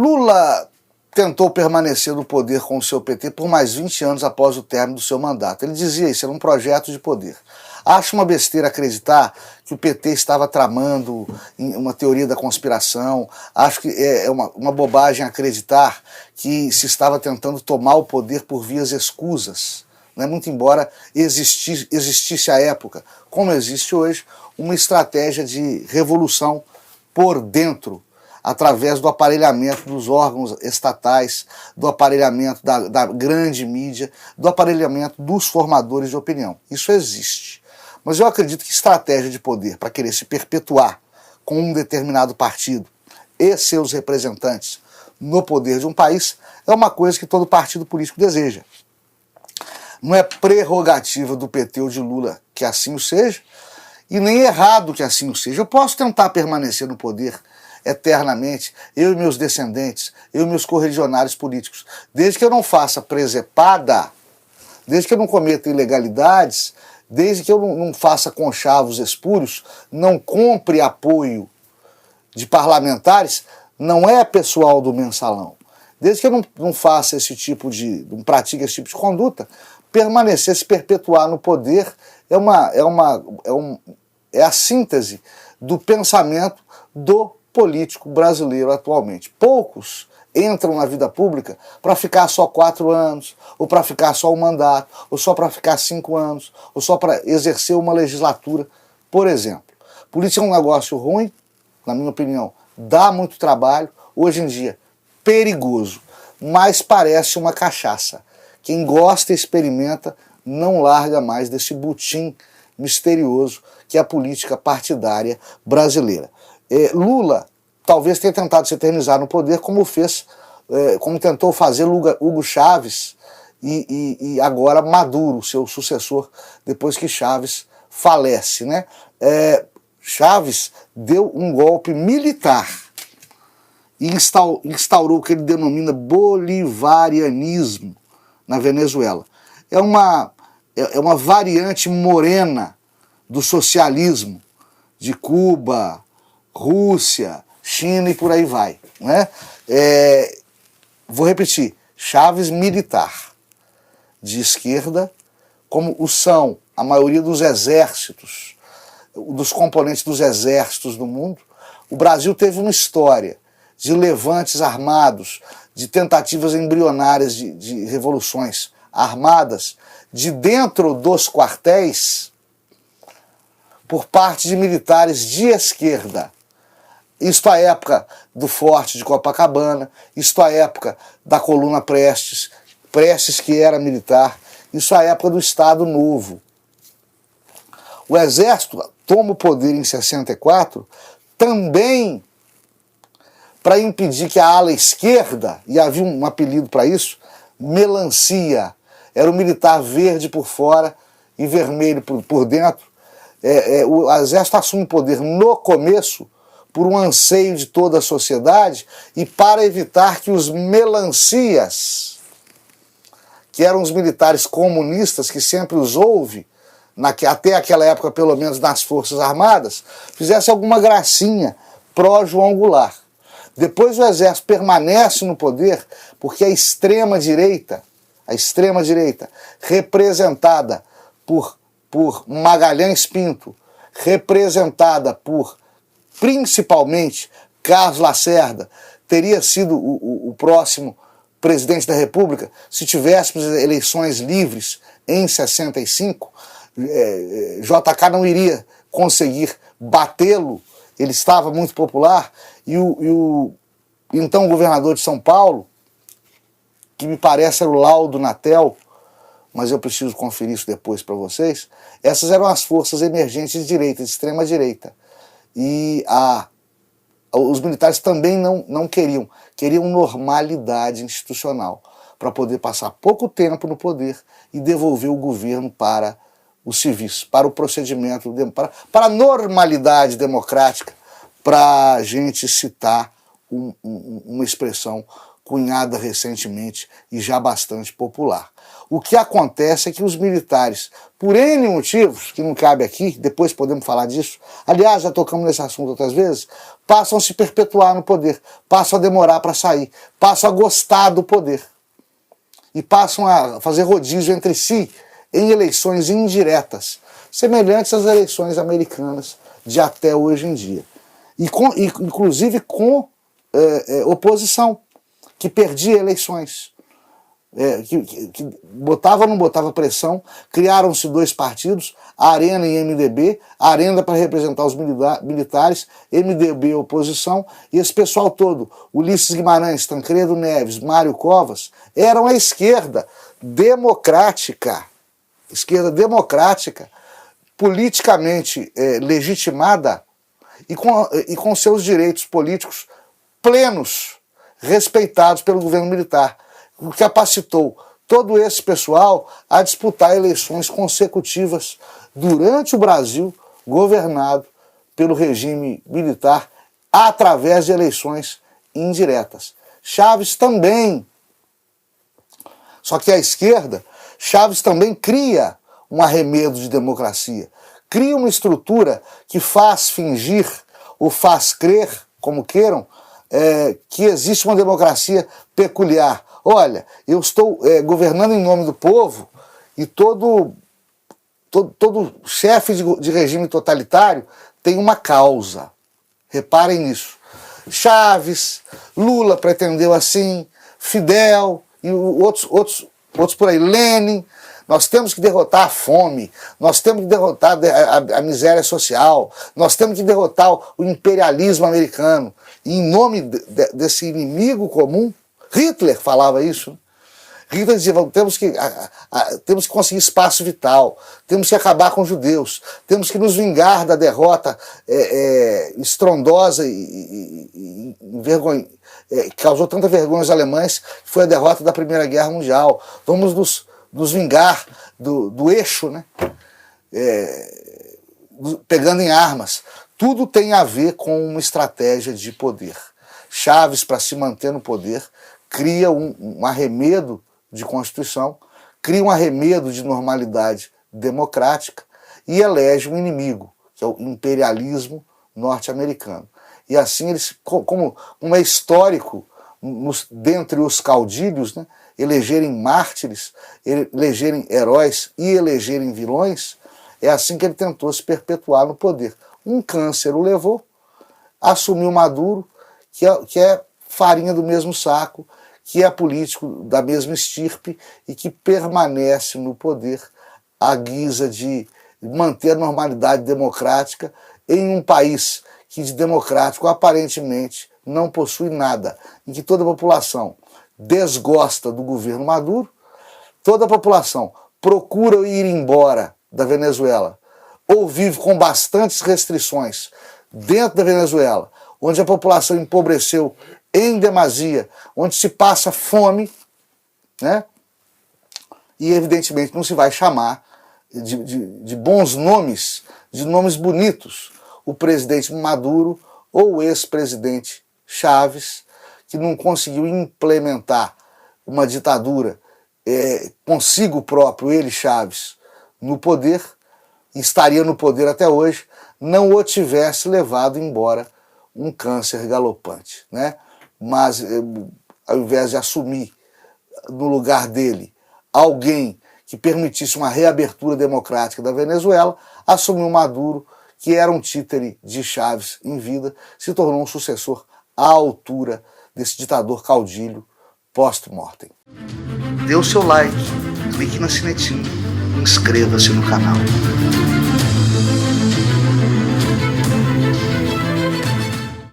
Lula tentou permanecer no poder com o seu PT por mais 20 anos após o término do seu mandato. Ele dizia isso, era um projeto de poder. Acho uma besteira acreditar que o PT estava tramando uma teoria da conspiração. Acho que é uma bobagem acreditar que se estava tentando tomar o poder por vias escusas. Né? Muito embora existisse à época, como existe hoje, uma estratégia de revolução por dentro, através do aparelhamento dos órgãos estatais, do aparelhamento da grande mídia, do aparelhamento dos formadores de opinião. Isso existe. Mas eu acredito que estratégia de poder para querer se perpetuar com um determinado partido e seus representantes no poder de um país é uma coisa que todo partido político deseja. Não é prerrogativa do PT ou de Lula que assim o seja, e nem errado que assim o seja. Eu posso tentar permanecer no poder eternamente, eu e meus descendentes, eu e meus correligionários políticos, desde que eu não faça presepada, desde que eu não cometa ilegalidades, desde que eu não faça conchavos espúrios, não compre apoio de parlamentares, não é pessoal do mensalão. Desde que eu não faça esse tipo de, não pratique esse tipo de conduta, permanecer, se perpetuar no poder é a síntese do pensamento do político brasileiro atualmente. Poucos entram na vida pública para ficar só 4 anos, ou para ficar só um mandato, ou só para ficar 5 anos, ou só para exercer uma legislatura, por exemplo. Política é um negócio ruim, na minha opinião, dá muito trabalho, hoje em dia perigoso, mas parece uma cachaça. Quem gosta e experimenta não larga mais desse butim misterioso que é a política partidária brasileira. Lula talvez tenha tentado se eternizar no poder como tentou fazer Hugo Chávez e agora Maduro, seu sucessor, depois que Chávez falece, né? Chávez deu um golpe militar e instaurou o que ele denomina bolivarianismo na Venezuela. É uma variante morena do socialismo de Cuba, Rússia, China e por aí vai. Né? Vou repetir, Chávez militar, de esquerda, como o são a maioria dos exércitos, dos componentes dos exércitos do mundo. O Brasil teve uma história de levantes armados, de tentativas embrionárias de revoluções armadas, de dentro dos quartéis, por parte de militares de esquerda. Isto à época do Forte de Copacabana, isto à época da coluna Prestes que era militar, isso à época do Estado Novo. O Exército toma o poder em 64 também para impedir que a ala esquerda, e havia um apelido para isso, melancia, era o militar verde por fora e vermelho por dentro. O Exército assume o poder no começo por um anseio de toda a sociedade e para evitar que os melancias, que eram os militares comunistas que sempre os houve, até aquela época pelo menos nas Forças Armadas, fizesse alguma gracinha pró-João Goulart. Depois o Exército permanece no poder porque a extrema-direita, representada por Magalhães Pinto, representada por, principalmente, Carlos Lacerda, teria sido o próximo presidente da República se tivéssemos eleições livres em 65, JK não iria conseguir batê-lo, ele estava muito popular, e o então governador de São Paulo, que me parece era o Laudo Natel, mas eu preciso conferir isso depois para vocês, essas eram as forças emergentes de direita, de extrema-direita. E os militares também não queriam normalidade institucional, para poder passar pouco tempo no poder e devolver o governo para os civis, para o procedimento, para a normalidade democrática, para a gente citar uma expressão cunhada recentemente e já bastante popular. O que acontece é que os militares, por N motivos, que não cabe aqui, depois podemos falar disso, aliás, já tocamos nesse assunto outras vezes, passam a se perpetuar no poder, passam a demorar para sair, passam a gostar do poder e passam a fazer rodízio entre si em eleições indiretas, semelhantes às eleições americanas de até hoje em dia. Inclusive com oposição, que perdia eleições. Que botava ou não botava pressão, criaram-se dois partidos, Arena e MDB, Arena para representar os militares, MDB oposição, e esse pessoal todo, Ulisses Guimarães, Tancredo Neves, Mário Covas, eram a esquerda democrática, politicamente legitimada e com seus direitos políticos plenos, respeitados pelo governo militar, o que capacitou todo esse pessoal a disputar eleições consecutivas durante o Brasil governado pelo regime militar através de eleições indiretas. Chaves também, só que a esquerda, Chaves também cria um arremedo de democracia, cria uma estrutura que faz fingir ou faz crer, como queiram, que existe uma democracia peculiar. Olha, eu estou governando em nome do povo e todo chefe de regime totalitário tem uma causa. Reparem nisso. Chaves, Lula pretendeu assim, Fidel e outros por aí, Lenin. Nós temos que derrotar a fome, nós temos que derrotar a miséria social, nós temos que derrotar o imperialismo americano. E em nome desse inimigo comum, Hitler falava isso. Hitler dizia, temos que conseguir espaço vital, temos que acabar com os judeus, temos que nos vingar da derrota estrondosa e que causou tanta vergonha aos alemães, que foi a derrota da Primeira Guerra Mundial. Vamos nos vingar do eixo, né? Pegando em armas. Tudo tem a ver com uma estratégia de poder. Chaves, para se manter no poder, cria um arremedo de Constituição, cria um arremedo de normalidade democrática e elege um inimigo, que é o imperialismo norte-americano. E assim eles, como é histórico dentre os caudilhos, né, elegerem mártires, elegerem heróis e elegerem vilões, é assim que ele tentou se perpetuar no poder. Um câncer o levou, assumiu Maduro, que é farinha do mesmo saco, que é político da mesma estirpe e que permanece no poder à guisa de manter a normalidade democrática em um país que de democrático aparentemente não possui nada, em que toda a população desgosta do governo Maduro, toda a população procura ir embora da Venezuela ou vive com bastantes restrições dentro da Venezuela, onde a população empobreceu em demasia, onde se passa fome, né? E evidentemente não se vai chamar de bons nomes, de nomes bonitos, o presidente Maduro ou o ex-presidente Chaves, que não conseguiu implementar uma ditadura consigo próprio, ele, Chaves, no poder, e estaria no poder até hoje, não o tivesse levado embora um câncer galopante, né? Mas ao invés de assumir no lugar dele alguém que permitisse uma reabertura democrática da Venezuela, assumiu Maduro, que era um títere de Chaves em vida, se tornou um sucessor à altura desse ditador caudilho post-mortem. Dê o seu like, clique na sinetinha, inscreva-se no canal.